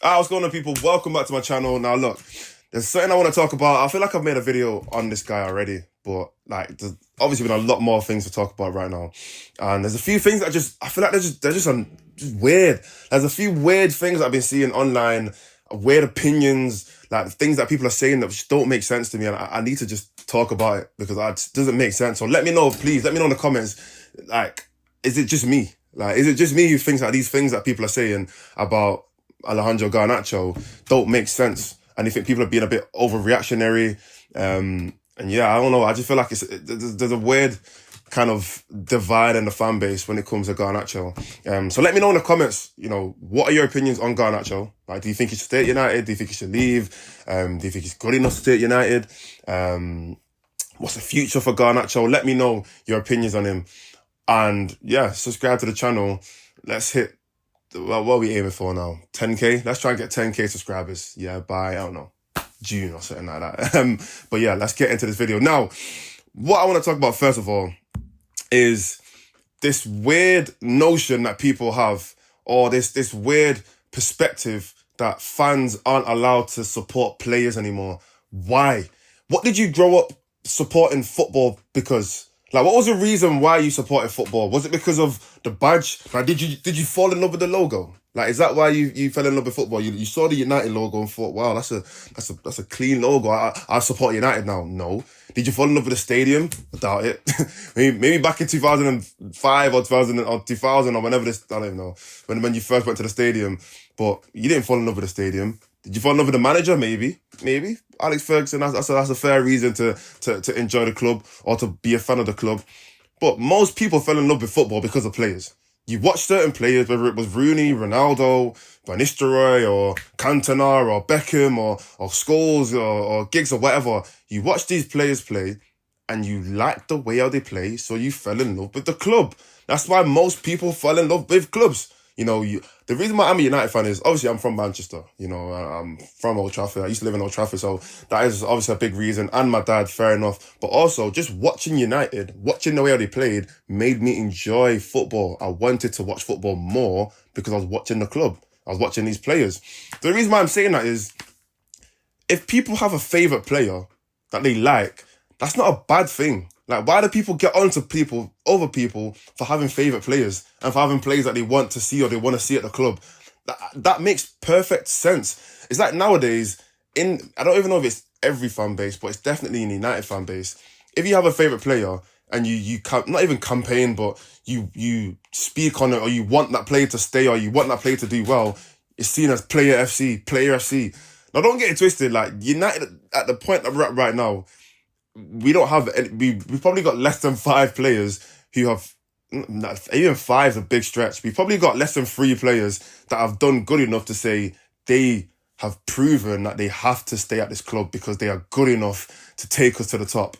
What's going on, people? Welcome back to my channel. Now, look, there's something I want to talk about. I feel like I've made a video on this guy already, but like, there's obviously been a lot more things to talk about right now. And there's a few things that I feel like they're just weird. There's a few weird things that I've been seeing online, weird opinions, like things that people are saying that just don't make sense to me. And I need to just talk about it because it doesn't make sense. So let me know, please. Let me know in the comments. Like, is it just me? Like, is it just me who thinks that these things that people are saying about Alejandro Garnacho don't make sense, and you think people are being a bit overreactionary? And yeah, I don't know. I just feel like there's a weird kind of divide in the fan base when it comes to Garnacho. So let me know in the comments, what are your opinions on Garnacho? Like, do you think he should stay at United? Do you think he should leave? Do you think he's good enough to stay at United? What's the future for Garnacho? Let me know your opinions on him. And yeah, subscribe to the channel. Let's hit, what are we aiming for now? 10K? Let's try and get 10K subscribers. Yeah, by, I don't know, June or something like that. But yeah, let's get into this video. Now, what I want to talk about first of all is this weird notion that people have, or this weird perspective that fans aren't allowed to support players anymore. Why? What did you grow up supporting football because? Like, what was the reason why you supported football? Was it because of the badge? Like, did you fall in love with the logo? Like, is that why you fell in love with football? You saw the United logo and thought, wow, that's a clean logo. I support United now. No. Did you fall in love with the stadium? I doubt it. maybe back in 2005 or 2000 or whenever this, I don't even know, when you first went to the stadium. But you didn't fall in love with the stadium. Did you fall in love with the manager? Maybe. Alex Ferguson, that's a fair reason to enjoy the club or to be a fan of the club. But most people fell in love with football because of players. You watch certain players, whether it was Rooney, Ronaldo, Van Nistelrooy, or Cantona, or Beckham, or Scholes, or Giggs, or whatever. You watch these players play, and you like the way how they play, so you fell in love with the club. That's why most people fall in love with clubs. The reason why I'm a United fan is, obviously, I'm from Manchester. I'm from Old Trafford. I used to live in Old Trafford, so that is obviously a big reason. And my dad, fair enough. But also, just watching United, watching the way how they played, made me enjoy football. I wanted to watch football more because I was watching the club. I was watching these players. The reason why I'm saying that is, if people have a favourite player that they like, that's not a bad thing. Like, why do people get onto other people for having favourite players and for having players that they want to see or they want to see at the club? That makes perfect sense. It's like nowadays, I don't even know if it's every fan base, but it's definitely in the United fan base. If you have a favourite player and you not even campaign, but you speak on it, or you want that player to stay, or you want that player to do well, it's seen as player FC. Now, don't get it twisted. Like, United, at the point that we're at right now, we don't have we've probably got less than 5 players who have, even 5 is a big stretch. We've probably got less than 3 players that have done good enough to say they have proven that they have to stay at this club because they are good enough to take us to the top.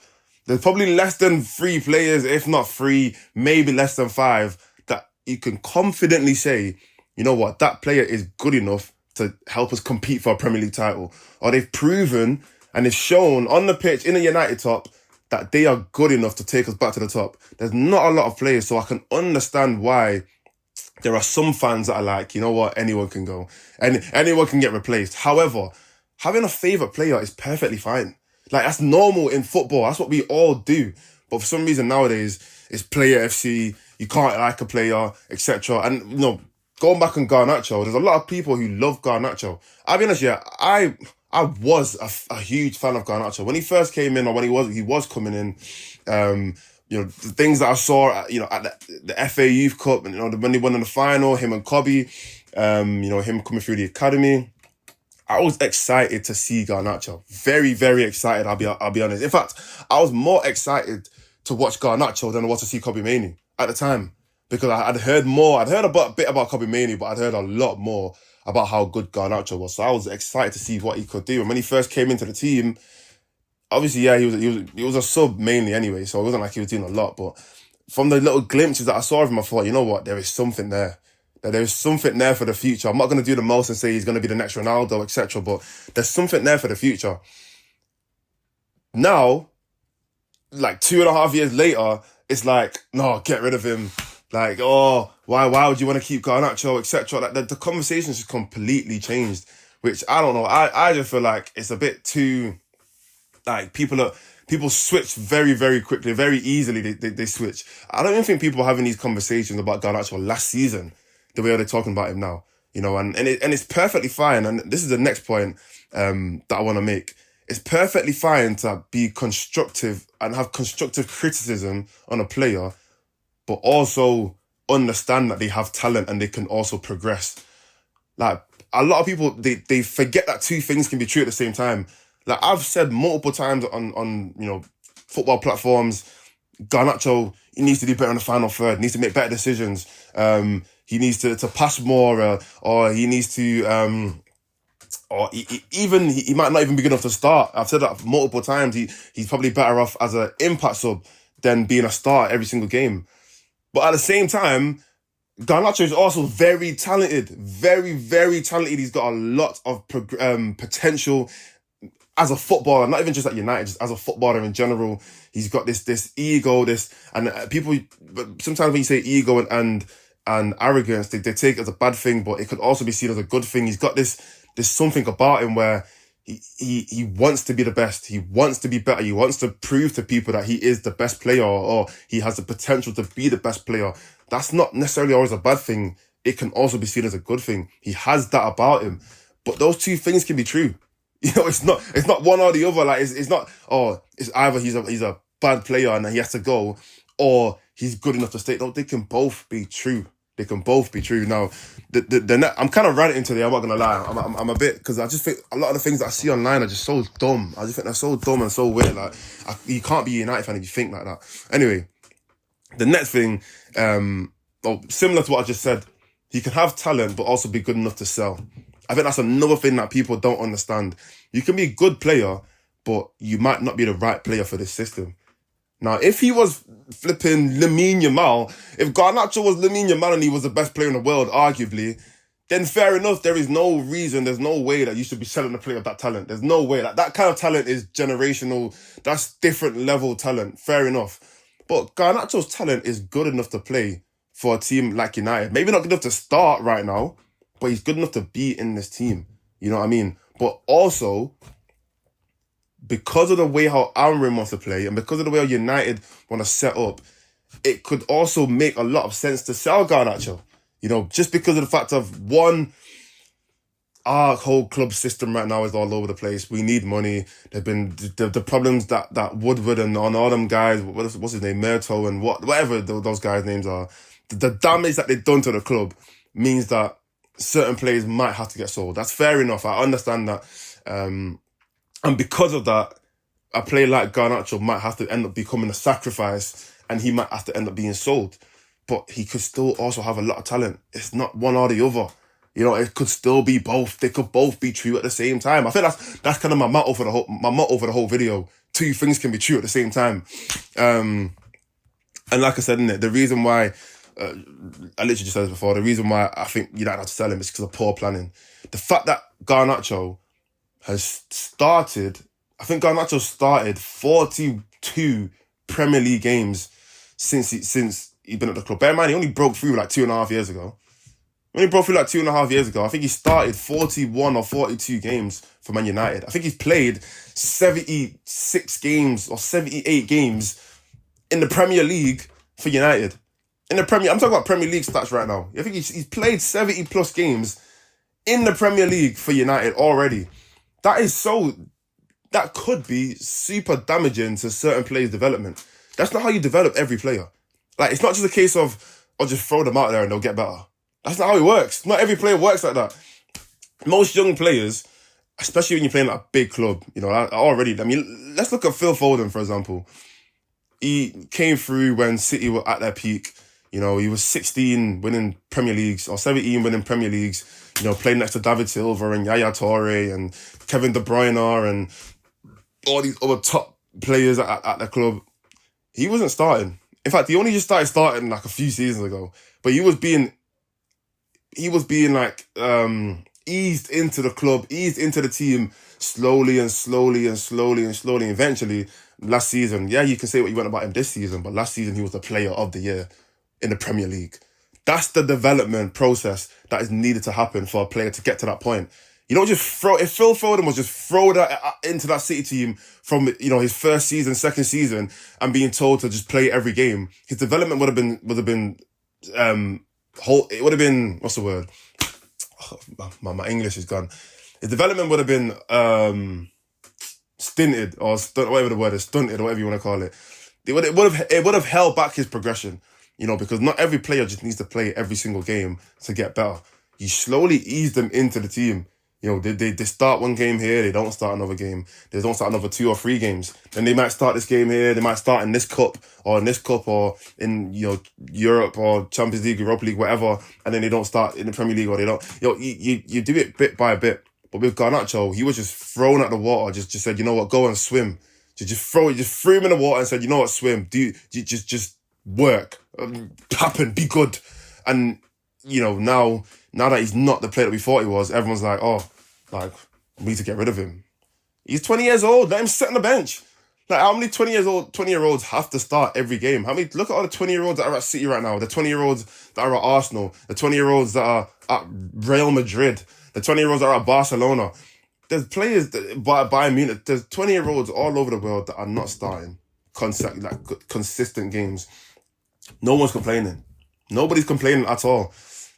There's probably less than 3 players, if not 3, maybe less than 5, that you can confidently say, you know what, that player is good enough to help us compete for a Premier League title. Or they've proven and it's shown on the pitch in a United top that they are good enough to take us back to the top. There's not a lot of players, so I can understand why there are some fans that are like, you know what, anyone can go. And anyone can get replaced. However, having a favourite player is perfectly fine. Like, that's normal in football. That's what we all do. But for some reason nowadays, it's player FC, you can't like a player, etc. And, going back on Garnacho, there's a lot of people who love Garnacho. I'll be honest, I was a huge fan of Garnacho. When he first came in, or when he was coming in, the things that I saw, at the FA Youth Cup, and, when they won in the final, him and Kobe, him coming through the academy, I was excited to see Garnacho. Very, very excited, I'll be honest. In fact, I was more excited to watch Garnacho than I was to see Kobe Mainoo at the time. Because I'd heard a bit about Kobe Mainoo, but I'd heard a lot more about how good Garnacho was. So I was excited to see what he could do. And when he first came into the team, obviously, yeah, he was a sub mainly anyway, so it wasn't like he was doing a lot. But from the little glimpses that I saw of him, I thought, you know what, there is something there. There is something there for the future. I'm not going to do the most and say he's going to be the next Ronaldo, etc. But there's something there for the future. Now, like 2.5 years later, it's like, no, get rid of him. Like, oh, Why would you want to keep Garnacho, etc.? Like the conversation's just completely changed, which I don't know. I just feel like it's a bit too, like people switch very, very quickly, very easily. They switch. I don't even think people are having these conversations about Garnacho last season the way they're talking about him now. You know, and it's perfectly fine. And this is the next point that I want to make. It's perfectly fine to be constructive and have constructive criticism on a player, but also understand that they have talent and they can also progress. Like, a lot of people, they forget that two things can be true at the same time. Like, I've said multiple times on you know, football platforms, Garnacho, he needs to do better in the final third, needs to make better decisions. He needs to pass more, or he needs to, or he might not even be good enough to start. I've said that multiple times. He's probably better off as an impact sub than being a star every single game. But at the same time, Garnacho is also very talented, very, very talented. He's got a lot of potential as a footballer, not even just at United, just as a footballer in general. He's got this ego, and people, sometimes when you say ego and arrogance, they take it as a bad thing, but it could also be seen as a good thing. He's got there's something about him where he wants to be the best. He wants to be better. He wants to prove to people that he is the best player, or he has the potential to be the best player. That's not necessarily always a bad thing. It can also be seen as a good thing. He has that about him. But those two things can be true. You know, it's not one or the other. Like, it's not, it's either he's a bad player and he has to go, or he's good enough to stay. No, they can both be true. They can both be true. Now, I'm kind of ranting today. I'm not gonna lie. I'm a bit, because I just think a lot of the things that I see online are just so dumb. I just think they're so dumb and so weird. Like, you can't be a United fan if you think like that. Anyway, the next thing, similar to what I just said, he can have talent but also be good enough to sell. I think that's another thing that people don't understand. You can be a good player, but you might not be the right player for this system. Now, if he was flipping Lamine Yamal, if Garnacho was Lamine Yamal and he was the best player in the world, arguably, then fair enough. There is no reason, there's no way that you should be selling a player of that talent. There's no way. That kind of talent is generational. That's different level talent. Fair enough. But Garnacho's talent is good enough to play for a team like United. Maybe not good enough to start right now, but he's good enough to be in this team. You know what I mean? But also, because of the way how Almiron wants to play and because of the way how United want to set up, it could also make a lot of sense to sell Garnacho. You know, just because of the fact of, one, our whole club system right now is all over the place. We need money. There've been the problems that Woodward and all them guys, what's his name, Murto and whatever those guys' names are, the damage that they've done to the club means that certain players might have to get sold. That's fair enough. I understand that. And because of that, a player like Garnacho might have to end up becoming a sacrifice and he might have to end up being sold. But he could still also have a lot of talent. It's not one or the other. You know, it could still be both. They could both be true at the same time. I think that's kind of my motto for the whole video. Two things can be true at the same time. And like I said in it, the reason why, I literally just said this before, the reason why I think United have to sell him is because of poor planning. The fact that Garnacho has started, I think Garnacho started 42 Premier League games since he's been at the club. Bear in mind, he only broke through like 2.5 years ago. I think he started 41 or 42 games for Man United. I think he's played 76 games or 78 games in the Premier League for United. I'm talking about Premier League stats right now. I think he's played 70 plus games in the Premier League for United already. That could be super damaging to certain players' development. That's not how you develop every player. Like, it's not just a case of, just throw them out there and they'll get better. That's not how it works. Not every player works like that. Most young players, especially when you're playing at a big club, you know, let's look at Phil Foden, for example. He came through when City were at their peak. You know, he was 16 winning Premier Leagues or 17 winning Premier Leagues, you know, playing next to David Silva and Yaya Toure and Kevin De Bruyne and all these other top players at the club. He wasn't starting. In fact, he only just started starting like a few seasons ago. But he was being like eased into the club, eased into the team slowly. Eventually, last season, yeah, you can say what you want about him this season, but last season he was the player of the year in the Premier League. That's the development process that is needed to happen for a player to get to that point. You don't just throw, if Phil Foden was just thrown into that City team from, his first season, second season, and being told to just play every game, his development would have been, it would have been, what's the word? Oh, my English is gone. His development would have been, stinted, or whatever the word is, stunted, or whatever you want to call it. It would have held back his progression, because not every player just needs to play every single game to get better. You slowly ease them into the team. They start one game here, they don't start another game. They don't start another 2 or 3 games. Then they might start this game here, they might start in this cup, or in, Europe, or Champions League, Europa League, whatever, and then they don't start in the Premier League, or they don't, you do it bit by bit. But with Garnacho, he was just thrown at the water, just said, you know what, go and swim. Just threw him in the water and said, you know what, swim, just work, happen, be good. And, now that he's not the player that we thought he was, everyone's like, we need to get rid of him. He's 20 years old, let him sit on the bench. Like, how many 20-year-olds have to start every game? Look at all the 20-year-olds that are at City right now, the 20-year-olds that are at Arsenal, the 20-year-olds that are at Real Madrid, the 20-year-olds that are at Barcelona. There's players by Bayern Munich, there's 20-year-olds all over the world that are not starting consistent games. No one's complaining. Nobody's complaining at all.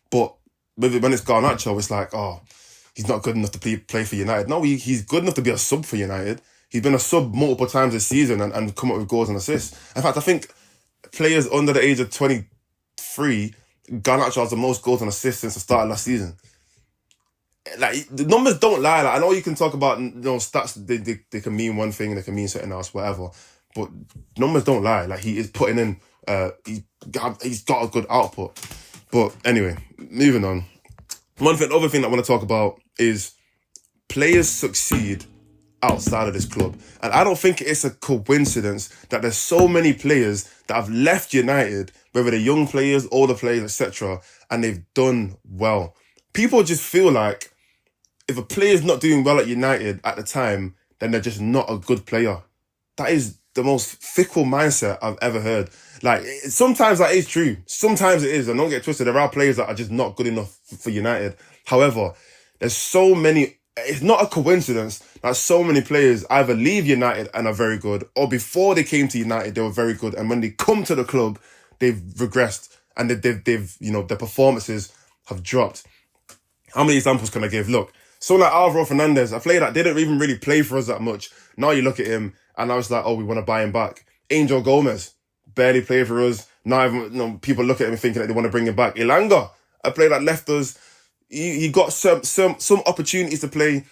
But when it's Garnacho, it's like, he's not good enough to play for United. No, he's good enough to be a sub for United. He's been a sub multiple times this season and come up with goals and assists. In fact, I think players under the age of 23, Garnacho has the most goals and assists since the start of last season. Like, the numbers don't lie. Like, I know you can talk about stats, they can mean one thing, they can mean something else, whatever. But numbers don't lie. Like, he is putting in, he's got a good output. But anyway, moving on. Other thing that I want to talk about is players succeed outside of this club. And I don't think it's a coincidence that there's so many players that have left United, whether they're young players, older players, etc., and they've done well. People just feel like if a player's not doing well at United at the time, then they're just not a good player. That is the most fickle mindset I've ever heard. Like, sometimes that is true. Sometimes it is. And don't get twisted. There are players that are just not good enough for United. However, there's so many. It's not a coincidence that so many players either leave United and are very good, or before they came to United, they were very good. And when they come to the club, they've regressed and they've their performances have dropped. How many examples can I give? Look, someone like Alvaro Fernandez, a player that didn't even really play for us that much. Now you look at him and I was like, we want to buy him back. Angel Gomez, barely played for us. Now even, people look at him thinking that they want to bring him back. Ilanga, a player that left us. He got some opportunities to play.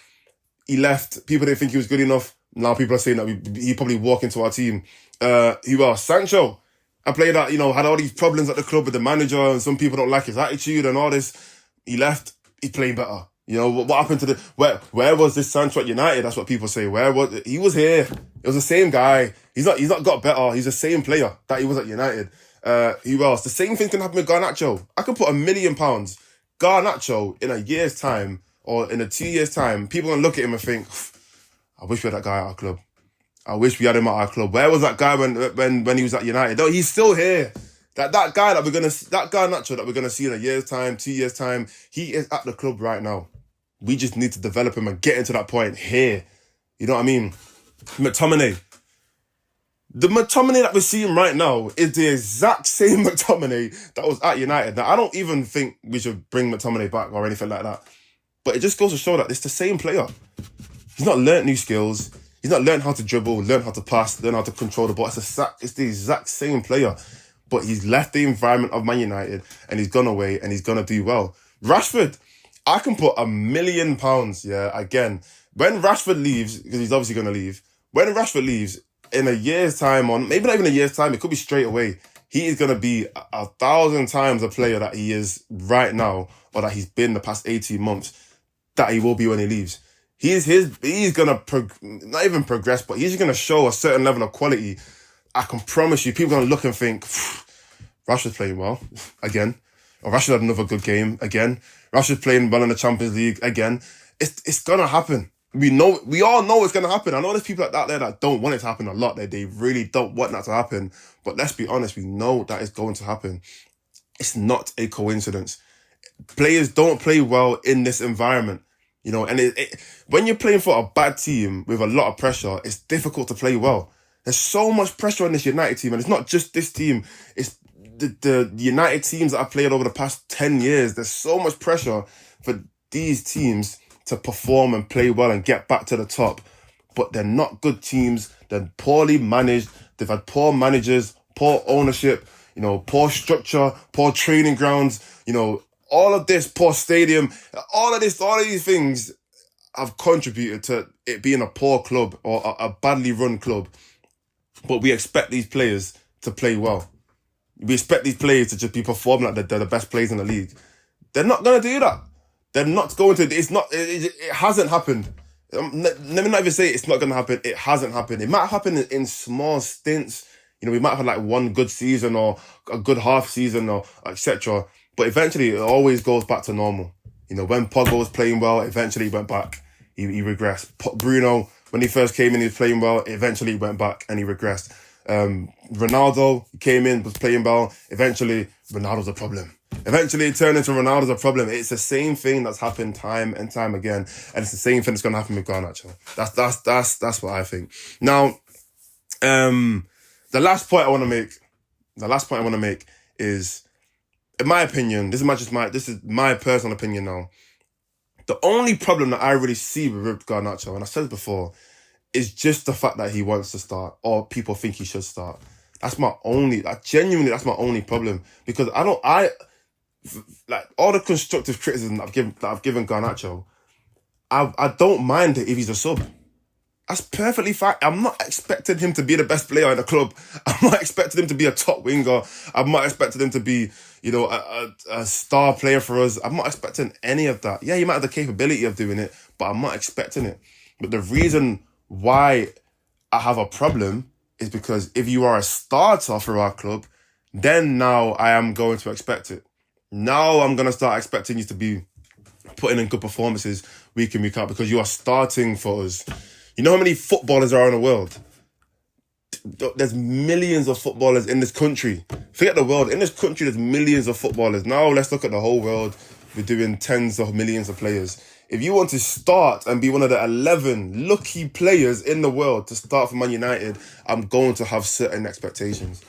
He left. People didn't think he was good enough. Now people are saying that he probably walk into our team. Who else? Sancho, a player that, had all these problems at the club with the manager, and some people don't like his attitude and all this. He left. He played better. What happened to where was this Sancho at United? That's what people say. He was here. It was the same guy. He's not got better. He's the same player that he was at United. Who else? The same thing can happen with Garnacho. I could put £1 million. Garnacho in a year's time or in 2 years' time, people are gonna look at him and think, I wish we had that guy at our club. I wish we had him at our club. Where was that guy when he was at United? No, he's still here. That guy Garnacho that we're gonna see in a year's time, 2 years' time, he is at the club right now. We just need to develop him and get into that point here. You know what I mean? McTominay. The McTominay that we're seeing right now is the exact same McTominay that was at United. Now, I don't even think we should bring McTominay back or anything like that. But it just goes to show that it's the same player. He's not learnt new skills. He's not learned how to dribble, learn how to pass, learn how to control the ball. It's the exact same player. But he's left the environment of Man United and he's gone away and he's going to do well. Rashford, I can put £1 million, again. When Rashford leaves, because he's obviously going to leave, when Rashford leaves, in a year's time, maybe not even a year's time, it could be straight away, he is going to be 1,000 times a player that he is right now, or that he's been the past 18 months, that he will be when he leaves. He's going to, not even progress, but he's going to show a certain level of quality. I can promise you, people are going to look and think, Rashford's playing well, again. Or Rashford had another good game, again. Rashford's playing well in the Champions League, again. It's going to happen. We all know it's going to happen. I know there's people out there that don't want it to happen a lot. They really don't want that to happen. But let's be honest, we know that it's going to happen. It's not a coincidence. Players don't play well in this environment, you know, and when you're playing for a bad team with a lot of pressure, it's difficult to play well. There's so much pressure on this United team, and it's not just this team. It's the United teams that I've played over the past 10 years. There's so much pressure for these teams to perform and play well and get back to the top. But they're not good teams. They're poorly managed. They've had poor managers, poor ownership, you know, poor structure, poor training grounds, you know, all of this, poor stadium, all of these things have contributed to it being a poor club or a badly run club. But we expect these players to play well. We expect these players to just be performing like they're the best players in the league. They're not going to do that. They're not going to. It hasn't happened. Let me not even say it's not going to happen. It hasn't happened. It might happen in small stints. You know, we might have like one good season or a good half season or etc. But eventually, it always goes back to normal. You know, when Pogba was playing well, eventually he went back. He regressed. Bruno, when he first came in, he was playing well. Eventually, he went back and he regressed. Ronaldo came in, was playing well. Eventually, Ronaldo's a problem. Eventually, it turned into Ronaldo's a problem. It's the same thing that's happened time and time again, and it's the same thing that's going to happen with Garnacho. That's what I think. Now, the last point I want to make is, in my opinion, this is my personal opinion now. The only problem that I really see with Garnacho, and I said it before, is just the fact that he wants to start or people think he should start. That's my only problem, because like all the constructive criticism that I've given Garnacho, I don't mind it if he's a sub. That's perfectly fine. I'm not expecting him to be the best player in the club. I'm not expecting him to be a top winger. I'm not expecting him to be, you know, a star player for us. I'm not expecting any of that. Yeah, he might have the capability of doing it, but I'm not expecting it. But the reason why I have a problem is because if you are a starter for our club, then now I am going to expect it. Now I'm going to start expecting you to be putting in good performances week in, week out, because you are starting for us. You know how many footballers there are in the world? There's millions of footballers in this country. Forget the world. In this country, there's millions of footballers. Now let's look at the whole world. We're doing tens of millions of players. If you want to start and be one of the 11 lucky players in the world to start for Man United, I'm going to have certain expectations.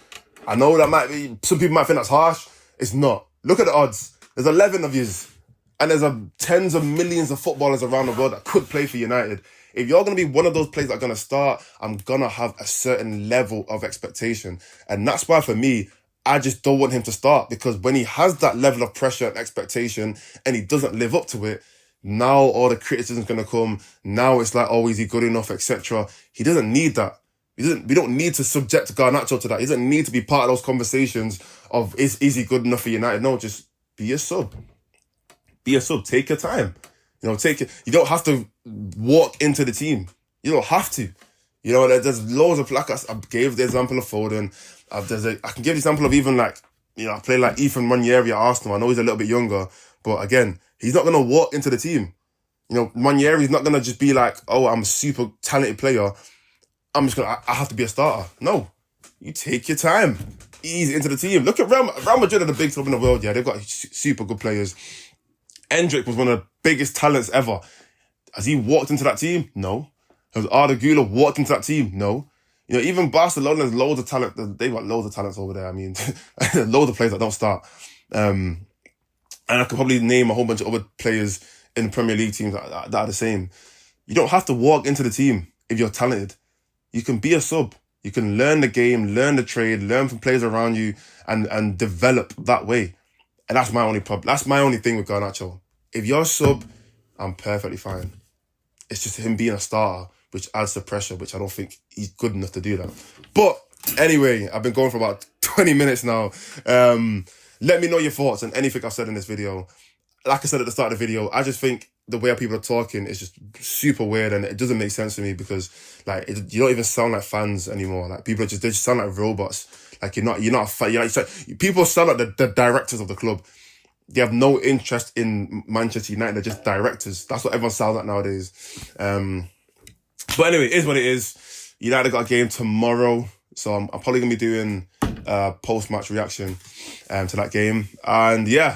I know that some people might think that's harsh. It's not. Look at the odds. There's 11 of yous. And there's tens of millions of footballers around the world that could play for United. If you're going to be one of those players that are going to start, I'm going to have a certain level of expectation. And that's why, for me, I just don't want him to start, because when he has that level of pressure and expectation and he doesn't live up to it, now all the criticism's going to come. Now it's like, oh, is he good enough, etc. He doesn't need that. We don't need to subject Garnacho to that. He doesn't need to be part of those conversations of, is he good enough for United? No, just be a sub. Be a sub. Take your time. You know, you don't have to walk into the team. You don't have to. You know, there's loads of, like I gave the example of Foden. I can give the example of even like, you know, I played like Ethan Ranieri at Arsenal. I know he's a little bit younger, but again, he's not going to walk into the team. You know, Ranieri's not going to just be like, oh, I'm a super talented player. I have to be a starter. No, you take your time. Ease into the team. Look at Real Madrid are the biggest club in the world. Yeah, they've got super good players. Endrick was one of the biggest talents ever. Has he walked into that team? No. Has Arda Güler walked into that team? No. You know, even Barcelona has loads of talent. They've got loads of talents over there. I mean, loads of players that don't start. And I could probably name a whole bunch of other players in the Premier League teams that are the same. You don't have to walk into the team if you're talented. You can be a sub. You can learn the game, learn the trade, learn from players around you, and develop that way. And that's my only problem. That's my only thing with Garnacho. If you're a sub, I'm perfectly fine. It's just him being a starter, which adds the pressure, which I don't think he's good enough to do that. But anyway, I've been going for about 20 minutes now. Let me know your thoughts on anything I've said in this video. Like I said at the start of the video, I just think the way people are talking is just super weird, and it doesn't make sense to me, because like you don't even sound like fans anymore. Like they just sound like robots. Like you're not a fan. People sound like the directors of the club. They have no interest in Manchester United. They're just directors. That's what everyone sounds like nowadays. But anyway, it is what it is. United got a game tomorrow, so I'm probably gonna be doing post-match reaction to that game. And yeah,